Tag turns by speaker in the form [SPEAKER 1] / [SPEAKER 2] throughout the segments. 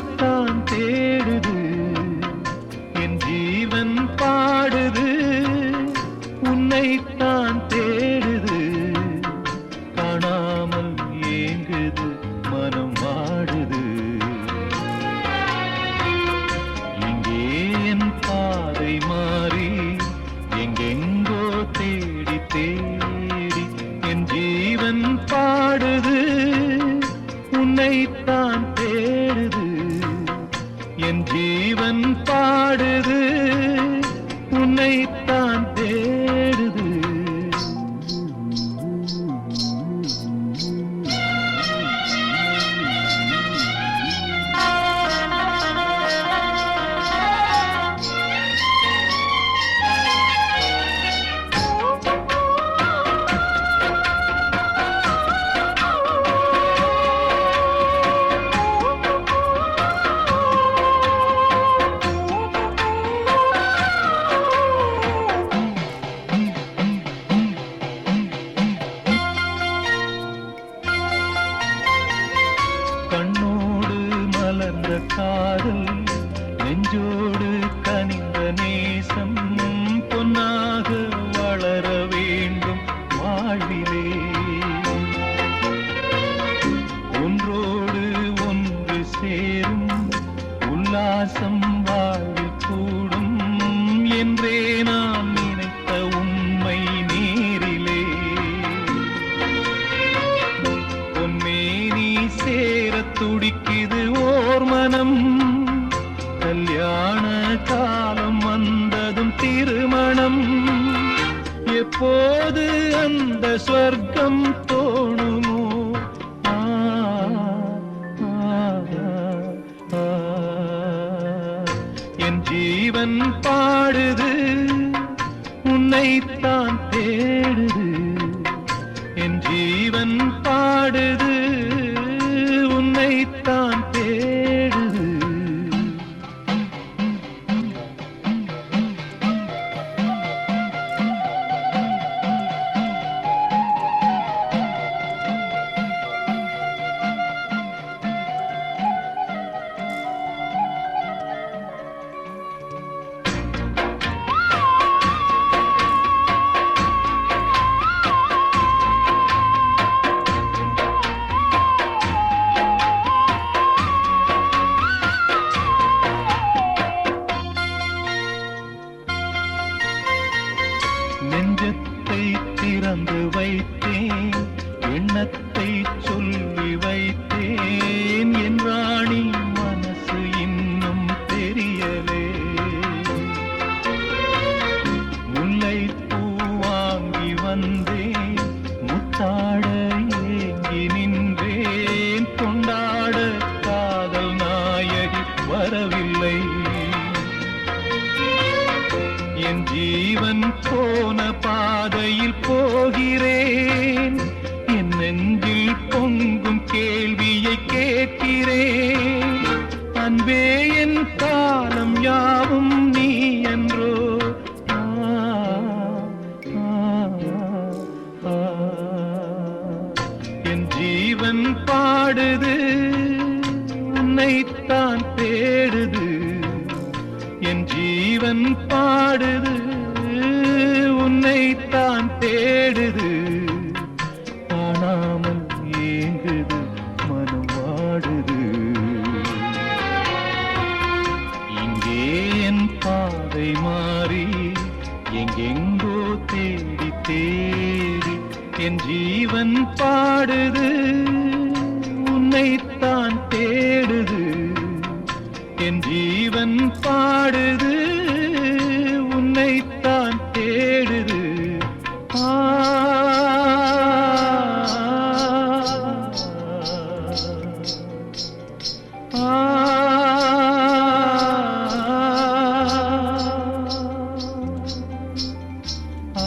[SPEAKER 1] உன்னைத்தான் தேடுது என் ஜீவன் பாடுது, உன்னைத்தான் தேடுது காணாமல் ஏங்குது மனம் வாடுது. இங்கே என் பாதை மாறி எங்கெங்கோ தேடி தேடி என் ஜீவன் பாடுது, உன்னைத்தான் தேடுது என் ஜீவன் பாடுது, உன்னைத்தான் தேடுது. கண்ணோடு மலர்ந்த காதல் நெஞ்சோடு கனிந்த நேசம் பொன்னாக வளர வேண்டும் வாழ்விலே. ஒன்றோடு ஒன்று சேரும் உல்லாசம் வாழ்வில் கூடும் என்றே நான் நினைத்த உண்மை நேரிலே. பொன்மேனி சேர துடிக்குது ஓர் மனம், கல்யாண காலம் வந்ததும் திருமணம். எப்போது அந்த ஸ்வர்க்கம் தோணுமோ? ஆ, ஆ, ஆ. என் ஜீவன் பாடுது, உன்னைத்தான் தேடுது என் ஜீவன் பாடுது, உன்னைத்தான் தேடுது. நெஞ்சத்தை திறந்து வைத்தேன், எண்ணத்தை சொல்லி வைத்தேன், என் ராணி மனசு இன்னும் தெரியலே. முல்லைப்பூ வாங்கி வந்தேன், முத்தாட ஏங்கி நின்றேன், கொண்டாட காதல் நாயகி வரவில்லை. என் ஜீவன் போன பாதையில் போகிறேன், என் நெஞ்சில் பொங்கும் கேள்வியை கேட்கிறேன். அன்பே என் காலம் யாவும் நீ என்றோ? ஆ, ஆ, ஆ. என் ஜீவன் பாடுது, உன்னைத்தான் தேடுது என் ஜீவன் பாடுது, உன்னைத்தான் தேடுது காணாமல் ஏங்குது மனம் வாடுது. இங்கே என் பாதை மாறி எங்கெங்கோ தேடி தேடி என் ஜீவன் பாடுது, உன்னைத்தான் தேடுது என் ஜீவன் பாடுது, உன்னைத்தான் தேடுது. ஆ, ஆ, ஆ.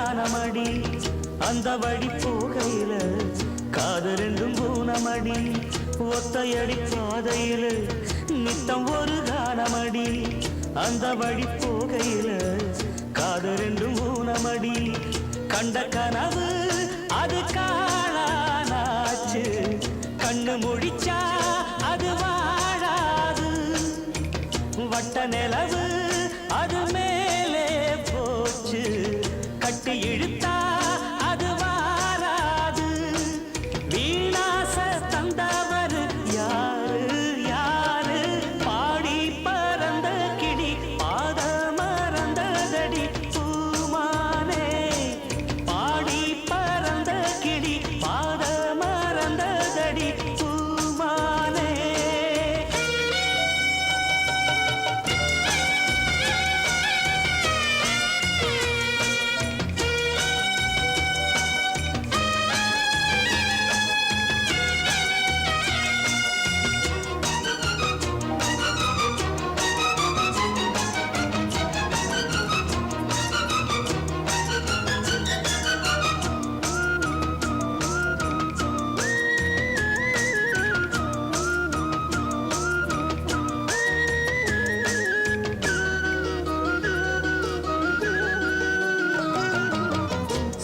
[SPEAKER 2] காணமடி அந்த வழி போகையில காது ரெண்டும் ஊனமடி ஒத்தையடி பாதையில நித்தம் ஒரு காணமடி அந்த வழி போகையில காது ரெண்டும் ஊனமடி கண்ட கனவு அது காணானாச்சு கண்ணு முடிச்சா அது வாழாது வட்ட நிலவு அது மேலே போச்சு கட்டி இழுத்தா அது வாராது வீணாச தந்தவர் யாரு யாரு பாடி பறந்த கிடி பாத மறந்ததடி பூமானே பாடி பறந்த கிடி பாத மறந்ததடி பூமானே.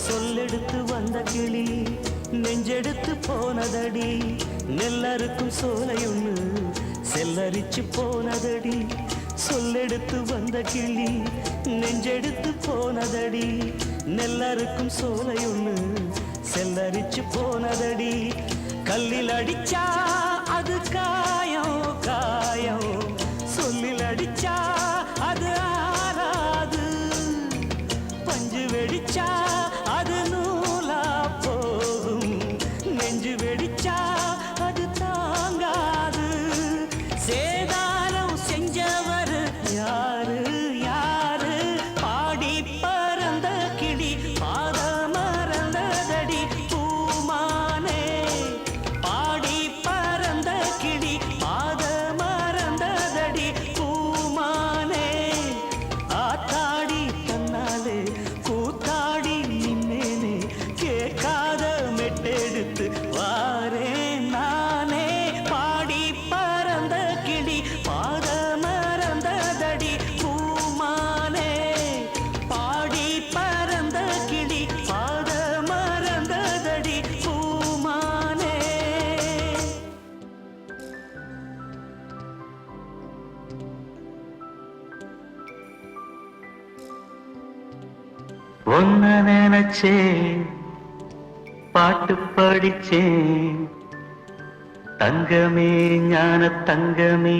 [SPEAKER 2] சொல்லெடுத்து வந்த கிளி நெஞ்செடுத்து போனதடி நெல்லறுக்கும் சோலையொன்னு செல்லரிச்சு போனதடி சொல்லெடுத்து வந்த கிளி நெஞ்செடுத்து போனதடி நெல்லறுக்கும் சோலையொன்னு செல்லரிச்சு போனதடி கல்லில் அடிச்சா அது காயம் காயம் சொல்லில் அடிச்சா அது ஆறாது பஞ்சு வெடிச்சா அது நூலா போகும் நெஞ்சு வெடிச்சா அது தாங்காது சேதாரம் செஞ்சவர் யாரு யாரு பாடி பறந்த கிடி பாத மறந்ததடி பூமானே பாடி பறந்த கிடி பாத மறந்ததடி பூமானே ஆத்தாடி தன்னாலே கூத்தாடி நின்னேனே கேட்காத மெட்டெடுத்து வாரே நானே பாடி பறந்த கிளி பாத மறந்ததடி பூமானே பாடி பறந்த கிளி பாத மறந்ததடி பூமானே.
[SPEAKER 3] ஒன்ன நினைச்சேன் பாட்டு படிச்சேன் தங்கமே ஞான தங்கமே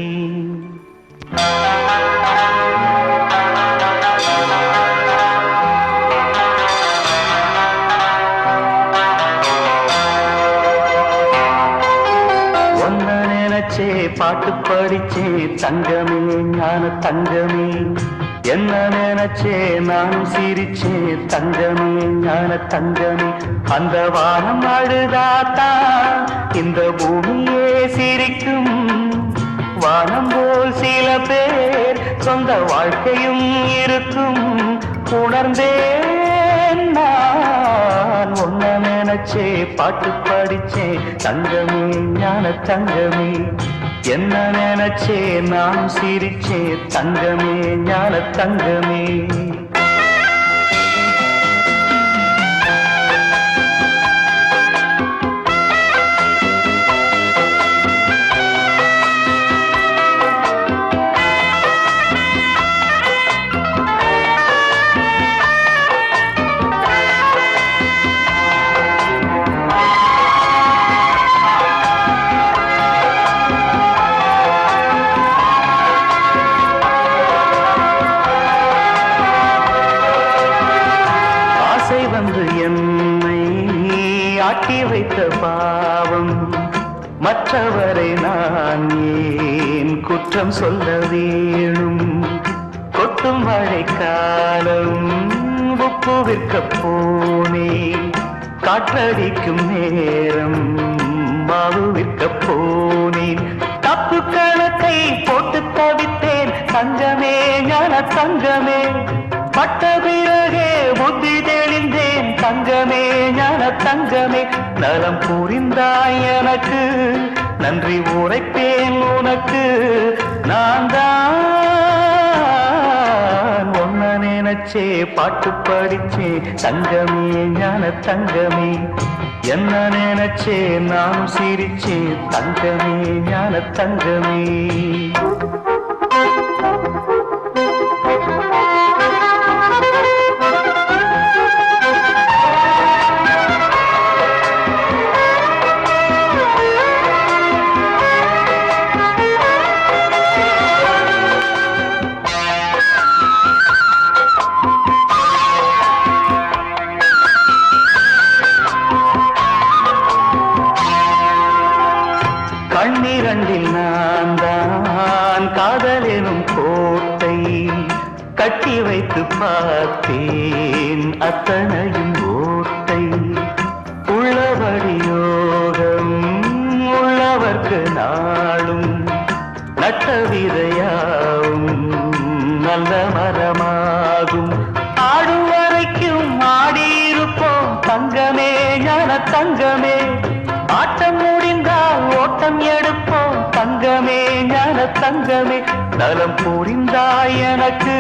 [SPEAKER 3] ஒன்ன நினைச்சே பாட்டு படிச்சே தங்கமே ஞான தங்கமே என்ன நினைச்சே நானும் சிரிச்சே தங்கமே ஞான தங்கமே அந்த வானம் அழுதாத்தா இந்த பூமியே சிரிக்கும் வானம் போல் சில பேர் சொந்த வாழ்க்கையும் இருக்கும் உணர்ந்தேன் நான் ஒன்ன நினைச்சே பாட்டு படிச்சே தங்கமே ஞான தங்கமே என்ன நினைச்சே நான் சிரிச்சே தங்கமே ஞான தங்கமே வந்து என்னை ஆட்டி வைத்த பாவம் மற்றவரை நான் ஏன் குற்றம் சொல்ல வேணும் கொட்டும் மழைக்காலம் உப்பு விற்க போனேன் காற்றடிக்கும் நேரம் மாவு விற்க போனேன் தப்பு கணக்கை போட்டு தவித்தேன் தங்கமே ஞான தங்கமே பட்ட பிறகே புத்தி தெளிந்தேன் தங்கமே ஞான தங்கமே நலம் புரிந்தாய் எனக்கு நன்றி உரைப்பேன் உனக்கு நான் தான் ஒன்ன நினைச்சே பாட்டு படிச்சே தங்கமே ஞான தங்கமே என்ன நினைச்சே நானும் சிரிச்சே தங்கமே ஞான தங்கமே கண்ணிரண்டில் நான் தான் காதலெனும் கோட்டை கட்டி வைத்து பார்த்தேன் அத்தனையும் ஓட்டை உள்ளபடி யோகம் உள்ளவர்க்கு நாளும் நட்ட விதையாவும் நல்ல மரமாகும் ஆடும் வரைக்கும் ஆடியிருப்போம் தங்கமே ஞான தங்கமே ஆட்டம் முடிந்தால் ஓட்டம் எடுப்போம் தங்கமே ஞான தங்கமே நலம் புரிந்தாய் எனக்கு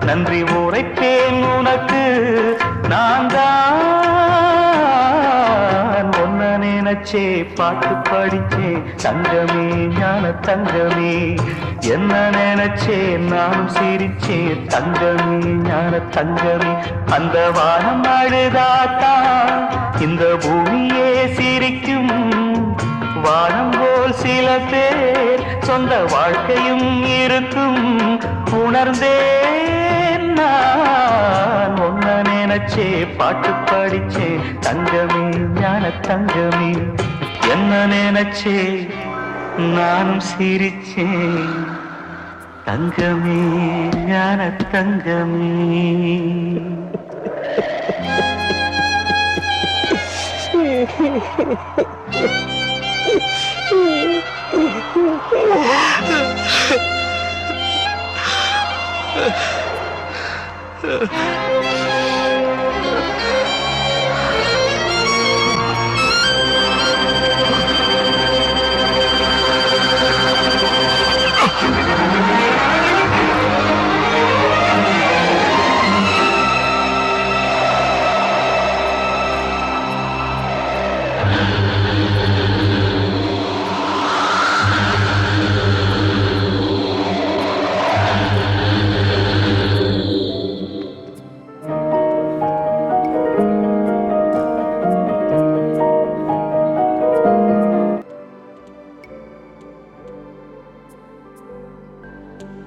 [SPEAKER 3] நன்றி உரைப்பேன் உனக்கு நான் தான் ஒன்ன நினைச்சே பாட்டு படிச்சே தங்கமே ஞான தங்கமே என்ன நினைச்சே நானும் சிரிச்சே தங்கமே ஞான தங்கமே அந்த வானம் அழுதாத்தா இந்த பூமியே சிரிக்கும் வானம் போல் சில பேர் சொந்த வாழ்க்கையும் இருக்கும் உணர்ந்தேன் நான் ஒன்ன நினைச்சே பாட்டு படிச்சே தங்கமே ஞான தங்கமே என்ன நினைச்சே நானும் சிரிச்சேன் தங்கமே ஞான தங்கமே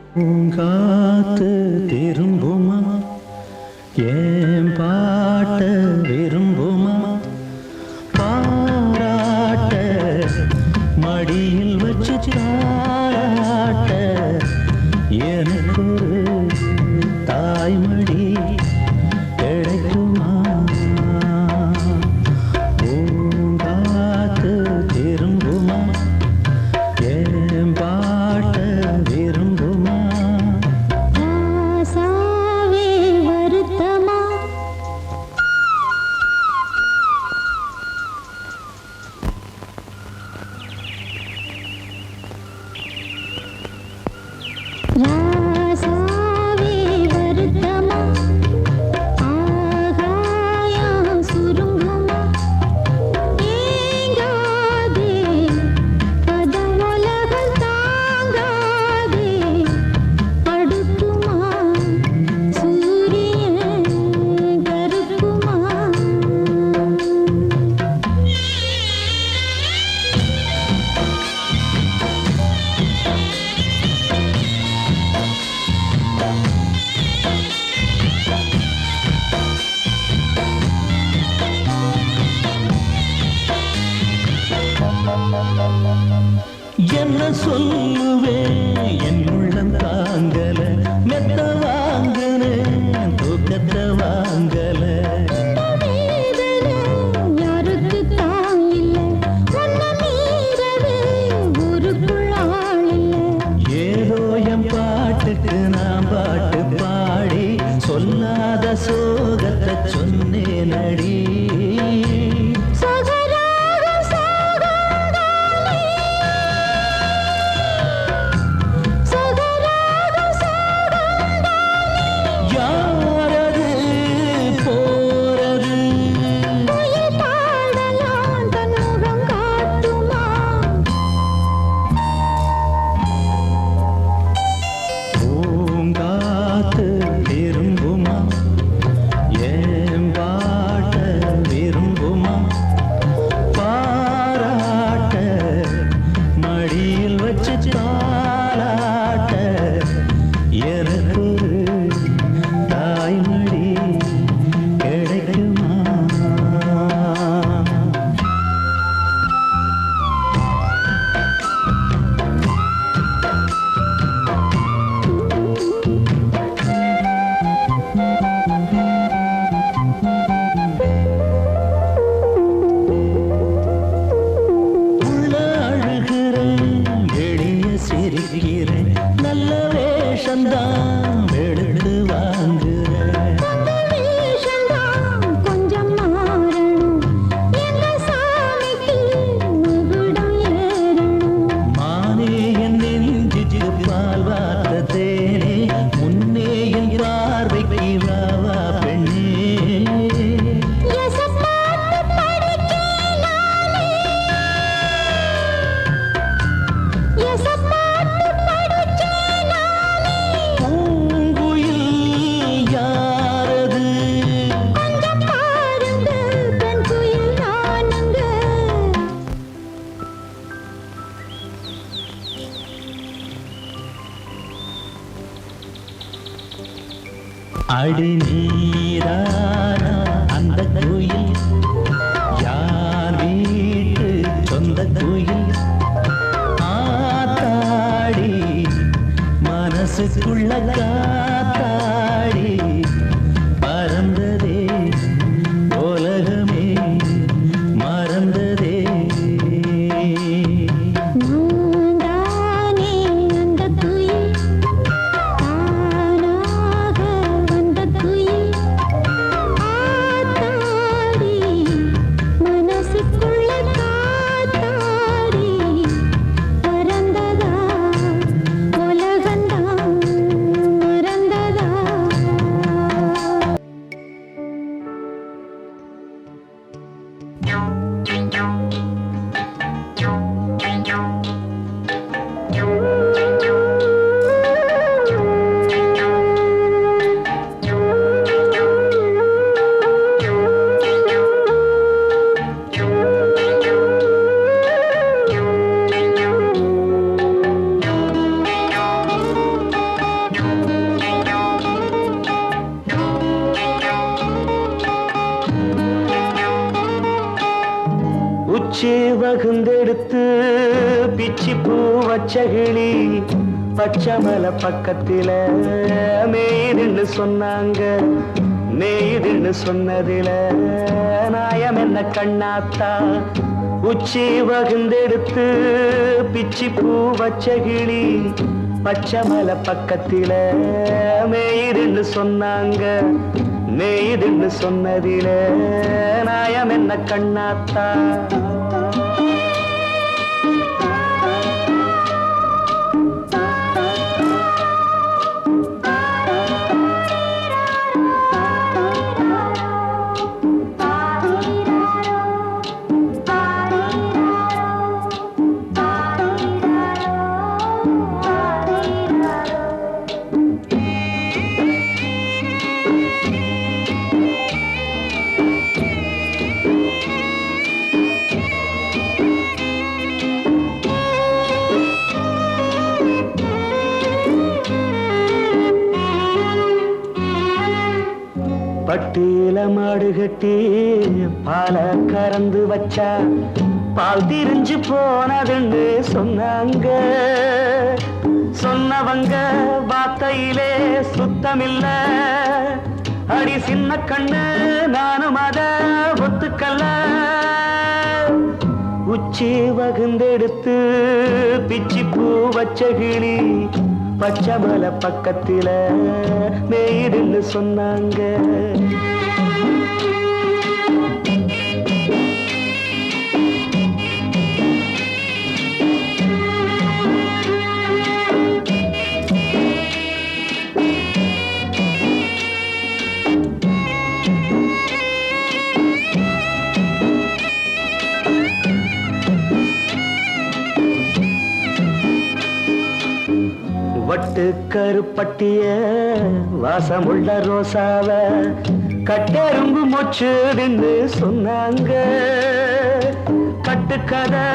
[SPEAKER 2] பூங்காத்து திரும்புமா ஏன் பாட்ட விரும்புமா பாராட்ட மடியில் வச்சு தாராட்ட எனக்கு தாய்மடி கிடைக்குமா பூங்காத்து திரும்புமா ஏன் பாட்ட விரும்புமா என்ன சொல்லுவேன் என் உள்ளம் தாங்கல மெத்த வாங்கல தூக்கத்தை வாங்கல
[SPEAKER 4] யாருக்கு தாங்கில்லை உன்ன மீறவே ஊருக்குள் ஆள் இல்லை
[SPEAKER 2] ஏதோ என் பாட்டுக்கு நான் பாட்டு பாடி சொல்ல நடி
[SPEAKER 4] சகராகம் சாகங்காலே சகராகம் சாகங்காலே
[SPEAKER 2] யாரது போறது
[SPEAKER 4] குயில் பாடலாம் தன் முகம் காட்டுமா
[SPEAKER 2] பூங்காத்து விரும்புமா ஏன் பாட்ட விரும்புமா பாராட்ட மடியில் வச்சு தாலாட்ட எனக்கு தாய்மடி கிடைக்குமா உள்ள அழுகிறேன் வெளிய சிரிக்கிறேன் நல்ல வேஷந்தான் வெளுத்து வாங்குறேன்
[SPEAKER 4] வேஷந்தான் கொஞ்சம் மாறணும் எங்க சாமிக்கு முகுடம் ஏறணும்
[SPEAKER 2] மானே என் நெஞ்சுக்கு பால் வார்த்த தேனே முன்னே என் பார்வைக்கு வாவா பெண்ணே
[SPEAKER 4] எசப்பாட்டு படிக்கேனாலே எசப்பாட்டு படிக்கேனாலே
[SPEAKER 2] பூங்குயில் யாரது
[SPEAKER 4] கொஞ்சம் பாருங்க பெண் குயில் நானுங்க
[SPEAKER 2] அடி நீரானா அந்த குயில் யார் வீட்டு சொந்த குயில் ஆத்தாடி மனசுக்குள்ள காத்தாடி பறந்ததே உலகமே மறந்ததே
[SPEAKER 4] நான்தானே அந்த குயில் தானாக வந்த குயில் ஆத்தாடி மனசுக்குள்ள காத்தாடி பறந்ததா உலகந்தான் மறந்ததா
[SPEAKER 3] உச்சி வகுந்தெடுத்து பிச்சி பூ வச்ச கிளி பச்சைமலை பக்கத்தில மேய்துன்னு சொன்னாங்க மேய்துன்னு சொன்னதில நாயம் என்ன கண்ணாத்தா உச்சி வகுந்தெடுத்து பிச்சி பூ வச்ச கிளி பச்சைமலை பக்கத்தில மேய்துன்னு சொன்னாங்க மேய்துன்னு சொன்னதில நாயம் என்ன கண்ணாத்தா பட்டியல மாடு கட்டி பால கறந்து வச்சா பால் திரிஞ்சு போனதுன்னு சொன்னாங்க சொன்னவங்க வார்த்தையிலே சுத்தமில்ல அடி சின்ன கண்ணு நானும் அத ஒத்துக்கல்ல உச்சி வகுந்தெடுத்து பிச்சி பூ வச்ச கிளி பச்சைமலை பக்கத்தில மேய்துன்னு சொன்னாங்க பட்டு கருப்பட்டிய வாசமுள்ள ரோசாவ கட்டெரும்பு மொச்சுதுன்னு சொன்னாங்க. கட்டுக்கதை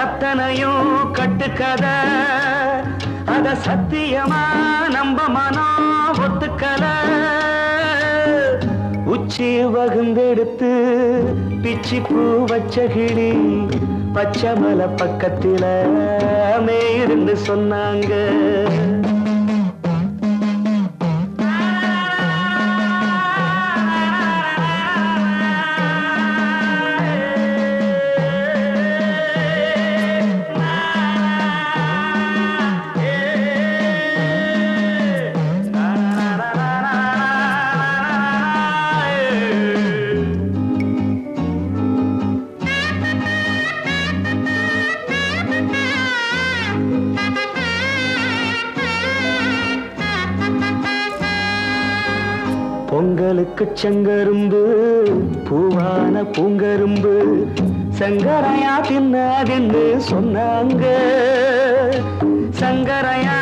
[SPEAKER 3] அத்தனையும் கட்டுக்கதை, அத சத்தியமா நம்ப மனம் ஒத்துக்கல. உச்சி வகுந்தெடுத்து பிச்சி பூ வச்ச கிளி பச்சை மலை பக்கத்தில மேயிருந்து சொன்னாங்க. பொங்கலுக்கு செங்கரும்பு பூவான பூங்கரும்பு சங்கரையா தின்னாதுன்னு சொன்னாங்க. சங்கரையா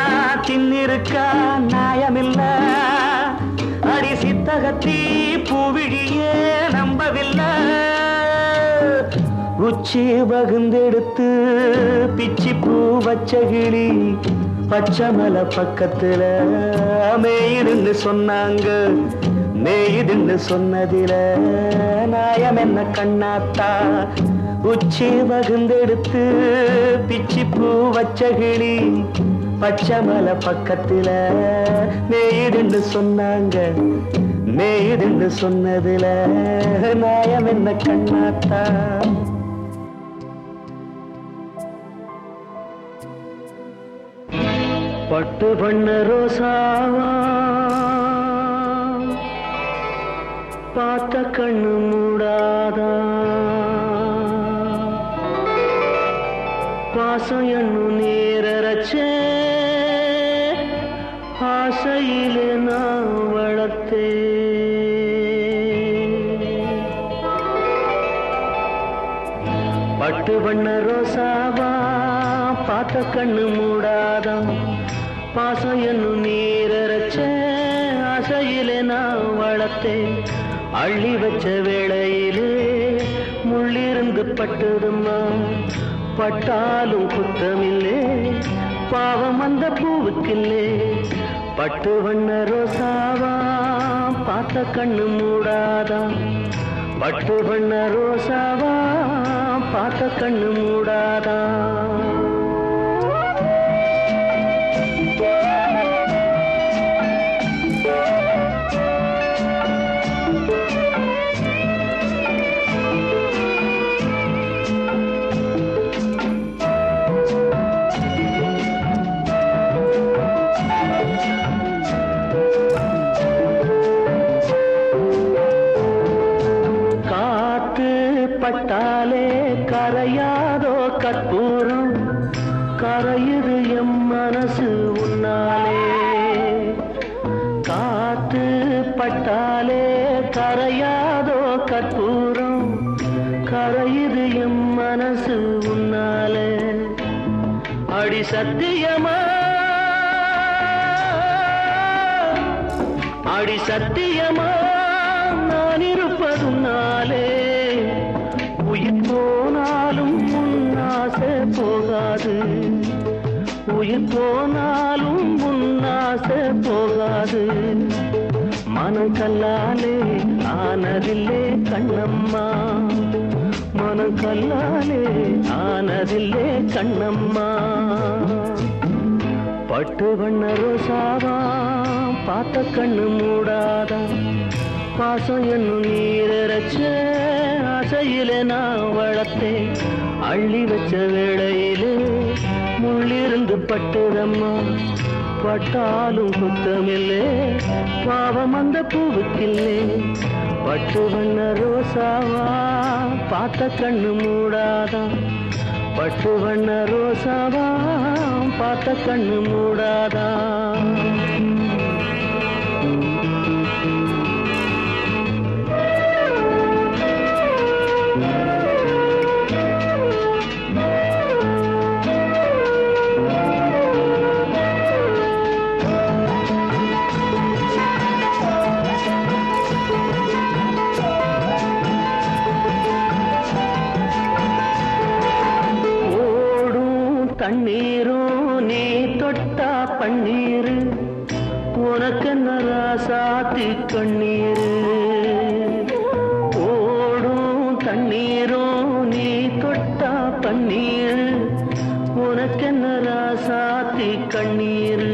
[SPEAKER 3] தின்னிருக்கா நியாயமில்ல, அடி சித்தகத்தி பூவிழியே நம்பவில்லை. உச்சி வகுந்தெடுத்து பிச்சி பூ வச்ச கிளி பச்சை மலை பக்கத்துல மேயிருந்து சொன்னாங்க. மேயுதுன்னு சொன்னதில நாயம் என்ன கண்ணாத்தா, உச்சி வகுந்தெடுத்து பிச்சி பூ வச்ச கிளி பச்சை மலை பக்கத்துல மேயுதுன்னு சொன்னாங்க. மேயுதுன்னு சொன்னதில நாயம் என்ன கண்ணாத்தா. பட்டு பண்ண ரோசாவா பார்த்த கண்ணு மூடாதா, பாசம் என்னும் நீரச்சே ஆசையிலே நான் வளர்த்தே. பட்டு பண்ண ரோசாவா பார்த்த கண்ணு மூடாதா, பாசம் என்னும் நீரச்ச ஆசையிலே நான் வளர்த்தேன். அள்ளி வச்ச வேளையிலே முள்ளிருந்து பட்டுதும்மா, பட்டாலும் குத்தமில்லே பாவம் அந்த பூவுக்கில்லே. பட்டு வண்ண ரோசாவா பார்த்த கண்ணு மூடாதா, பட்டு வண்ண ரோசாவா பார்த்த கண்ணு மூடாதா. பட்டாலே கரையாதோ கற்பூரம், கரையுது எம் மனசு உன்னாலே. காத்து பட்டாலே கரையாதோ கற்பூரம், கரையுது எம் மனசு உன்னாலே. அடி சத்தியமா அடி சத்தியமா நான் இருப்பதுன்னாலே. உயிர் போனாலும் முன்னாசை போகாது, உயிர் போனாலும் முன்னாசை போகாது. மனம் கல்லாலே ஆனதில்லே கண்ணம்மா, மனம் கல்லாலே ஆனதில்லே கண்ணம்மா. பட்டு வண்ண ரோசாவா பார்த்த கண்ணு மூடாதா, பாசம் என்னும் நீரச்ச ஆசையிலே நான் வளர்த்தேன். அள்ளி வச்ச வேளையிலே முள்ளிருந்து பட்டுதம்மா, பட்டாலும் குத்தமில்லே பாவம் அந்த பூவுக்கில்லே. பட்டு வண்ண ரோசாவா பார்த்த கண்ணு மூடாதா, பட்டு வண்ண ரோசாவா பார்த்த கண்ணு மூடாதா. தண்ணீரும் நீ தொட்டா பன்னீரு உனக்கென்ன ராசாத்தி கண்ணீரு ஓடும் தண்ணீரும் நீ தொட்டா பன்னீரு உனக்கென்ன ராசாத்தி கண்ணீரு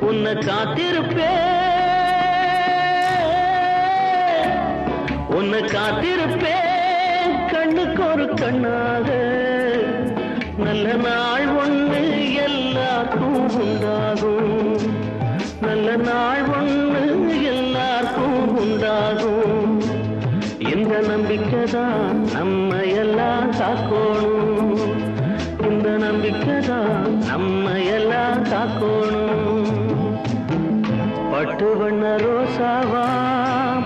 [SPEAKER 3] உன்னை காத்திருப்பேன் கண்ணுக்கு ஒரு கண்ணாக நல்ல நாள் ஒண்ணு எல்லாருக்கும் உண்டாகும் நல்ல நாள் ஒண்ணு எல்லாருக்கும் உண்டாகும் இந்த நம்பிக்கைதான் நம்ம எல்லாம் காக்கணும் இந்த நம்பிக்கைதான் நம்ம எல்லாம் காக்கணும் பட்டு வண்ண ரோசாவா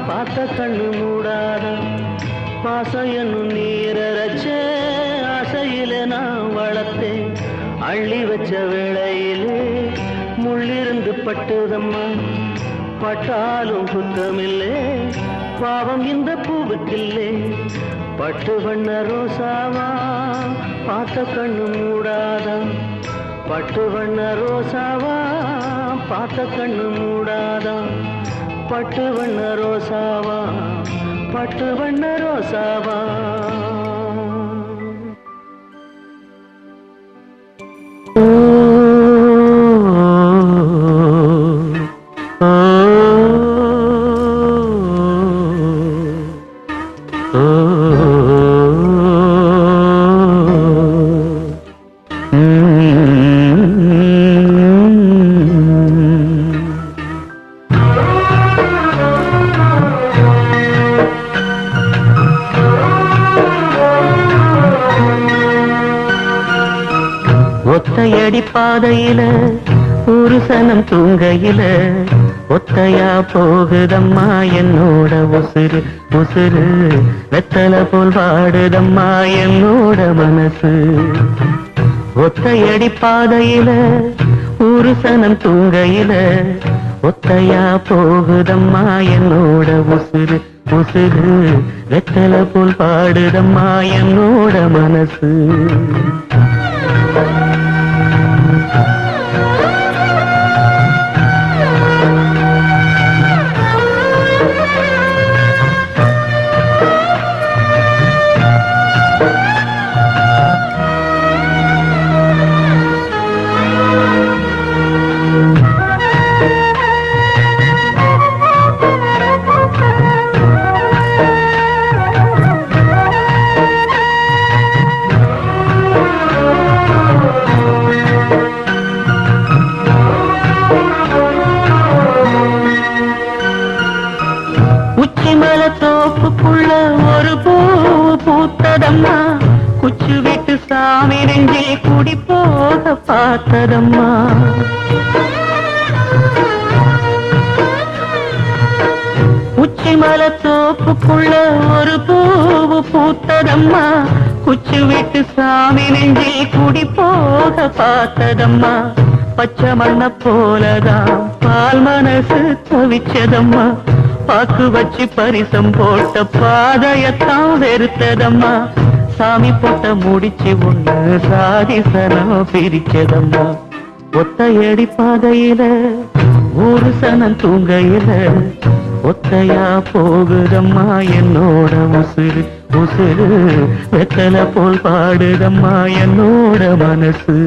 [SPEAKER 3] பார்த்த கண்ணு மூடாத பாசம் என்னும் நீரச்ச ஆசையில நான் வளர்த்தேன் அள்ளி வச்ச வேளையிலே முள்ளிருந்து பட்டுதம்மா பட்டாலும் குத்தமில்லே பாவம் இந்த பூவுக்கில்லே பட்டு வண்ண ரோசாவா பார்த்த கண்ணு மூடாதா பட்டு வண்ண ரோசாவா பார்த்த கண்ணு மூடாதா பட்டு வண்ண ரோசாவா பட்டு வண்ண ரோசாவா ஒத்தையடி பாதையில ஒரு சனம் தூங்கையில ஒத்தையா போகுதம்மா என்னோட உசுறு உசுறு வெத்தல போல் வாடுதம்மா என்னோட மனசு ஒத்தையடி பாதையில ஒரு சனம் தூங்கையில ஒத்தையா போகுதம்மா என்னோட உசுறு உசுறு வெத்தல போல் பாடுதம்மா என்னோட மனசு தோப்புக்குள்ள ஒரு பூ பூத்ததம்மா குச்சு விட்டு சாமி நெஞ்சில் குடி போக பார்த்ததம்மா உச்சிமல தோப்புக்குள்ள ஒரு பூ பூத்ததம்மா குச்சு விட்டு சாமி நெஞ்சில் குடி போக பார்த்ததம்மா பச்சை மண்ண போலதான் பால் மனசு தவிச்சதம்மா பாக்கு வச்சு பரிசம் போட்ட பாதையத்தான் வெறுத்ததம்மா சாமி போட்ட முடிச்சு ஒண்ணு சாதிசனம் பிரிச்சதம்மா ஒத்தையடி பாதையில ஒரு சனம் தூங்கையில ஒத்தையா போகுதம்மா என்னோட உசுறு உசுறு வெத்தல போல் பாடுதம்மா என்னோட மனசு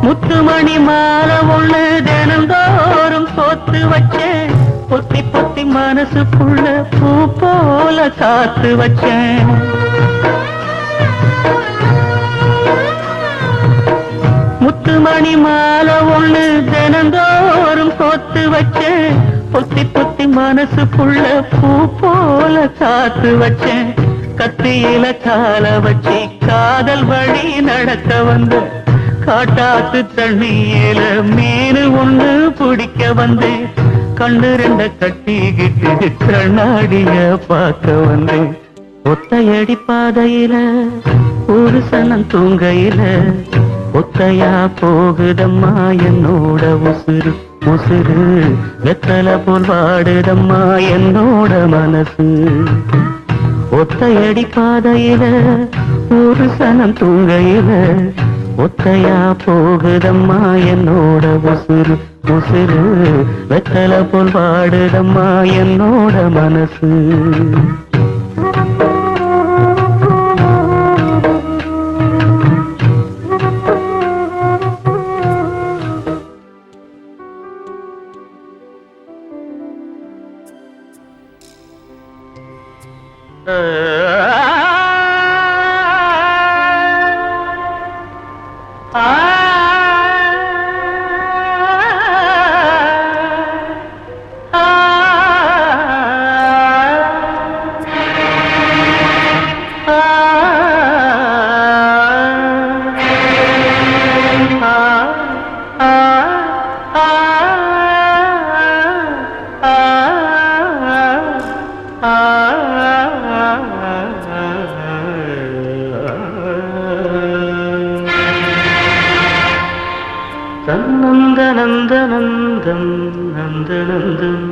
[SPEAKER 3] முத்துமணி மாலை ஒண்ணு தினந்தோறும் போத்து வச்சேன் பொத்தி பொத்தி மனசுக்குள்ள பூ போல காத்து வச்சேன் முத்துமணி மாலை ஒண்ணு தினந்தோறும் கோத்து வச்சேன், பொத்தி பொத்தி மனசுக்குள்ள பூ போல காத்து வச்சேன். கத்தியில கால வச்சு காதல் வழி நடக்க வந்த, காட்டாத்து தண்ணியில மீன் ஒண்ணு பிடிக்க வந்தேன். கண்ணு ரெண்ட கட்டிக்கிட்டு கண்ணாடிய பார்க்க வந்தேன். ஒத்தையடி பாதையில ஒரு சனம் தூங்கையில, ஒத்தையா போகுதம்மா என்னோட உசுறு உசுறு, வெத்தல போல் வாடுதம்மா என்னோட மனசு. ஒத்தையடி பாதையில ஒரு சனம் தூங்கையில, ஒத்தையா போகுதம்மா என்னோட உசுறு உசுறு, வெத்தல போல் வாடுதம்மா என்னோட மனசு. நந்தநந்தநந்தம் நந்தநந்தம்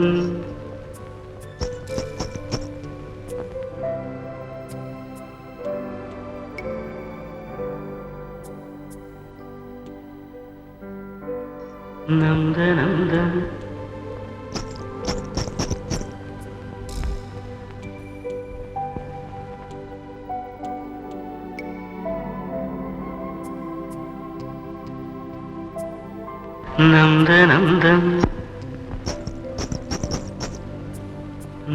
[SPEAKER 3] நந்தநந்தம்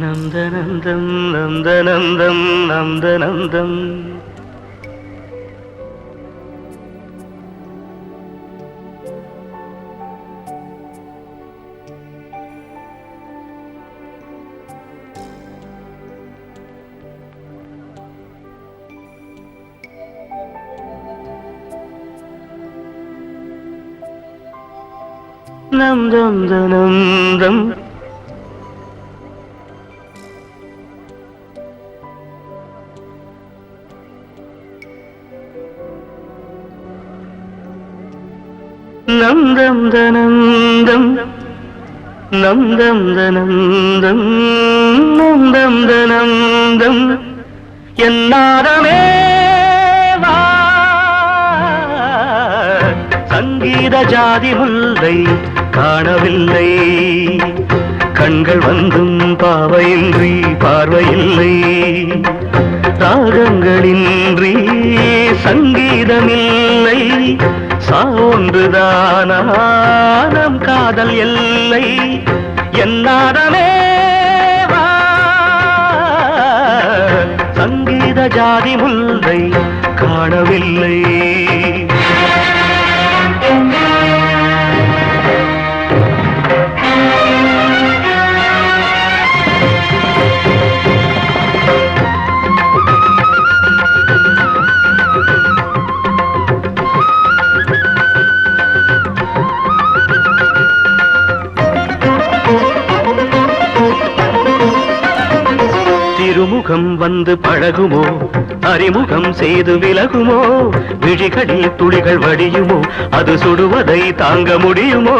[SPEAKER 3] நந்தநந்தம் நந்தநந்தம் நந்தநந்தம் நந்தநந்தம். நந்தம் நந்தம் நந்தம் நந்தம் நந்தம் நந்தம் நந்தம் நந்தம். என்னாரமே சங்கீத ஜாதி முல்லை காணவில்லை, கண்கள் வந்தும் பாவையின்றி பார்வையில்லை, ராகங்களின்றி சங்கீதமில்லை, சான்றுதானா நம் காதல் எல்லை. என்னாரமே சங்கீத ஜாதி முல்லை காணவில்லை. திருமுகம் வந்து பழகுமோ, அறிமுகம் செய்து விலகுமோ, விழிகளில் துளிகள் வடியுமோ, அது சுடுவதை தாங்க முடியுமோ,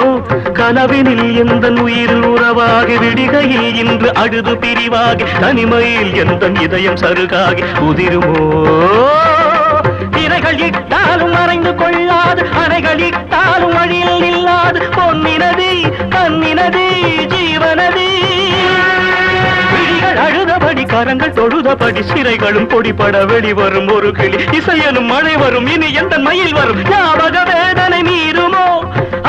[SPEAKER 3] கனவினில் எந்த உயிரில் உறவாகி விடிகையில் இன்று அழுது பிரிவாகி, தனிமையில் எந்த இதயம் சருகாகி உதிருமோ. திரைகள் இட்டாலும் மறைந்து கொள்ளாது, அணைகள் இட்டாலும் வழியில் இல்லாது, பொன்னினதி கண்ணினதி ஜீவனதி. அழுதபடி கரங்கள் தொழுதபடி சிறைகளும் பொடிபட வெளிவரும் ஒரு கிளி, இசையனும் மழை வரும் இனி எந்த மயில் வரும், ஞாபக வேதனை மீறுமோ,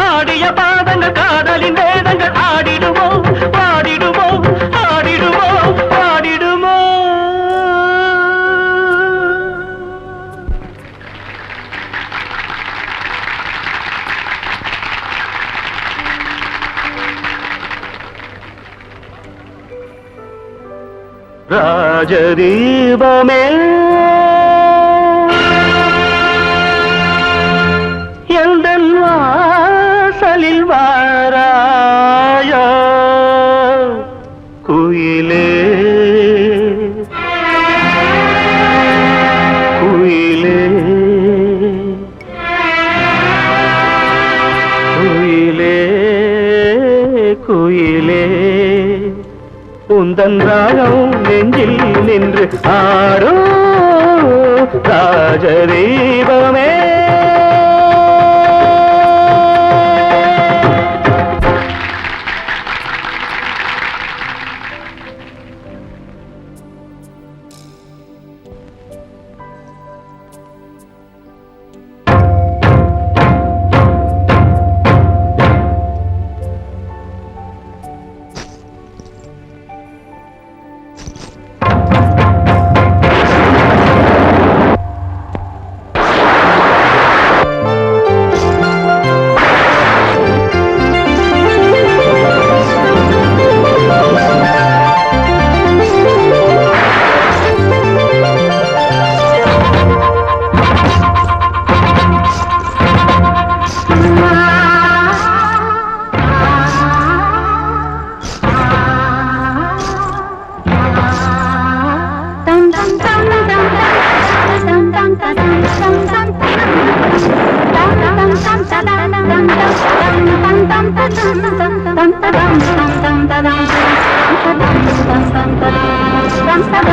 [SPEAKER 3] ஆடிய பாதங்கள் காதலின் வேதங்கள் ஆடிடுமோ பாடிடுமோ ஆடிடுமோ பாடிடுமோ. ராஜதீபமே எந்தன் வாசலில் வாராயா குயிலே குயிலே குயிலே குயிலே உந்தன் ராகம் நெஞ்சில் நின்று ஆரோ ராஜதீபமே
[SPEAKER 4] Dum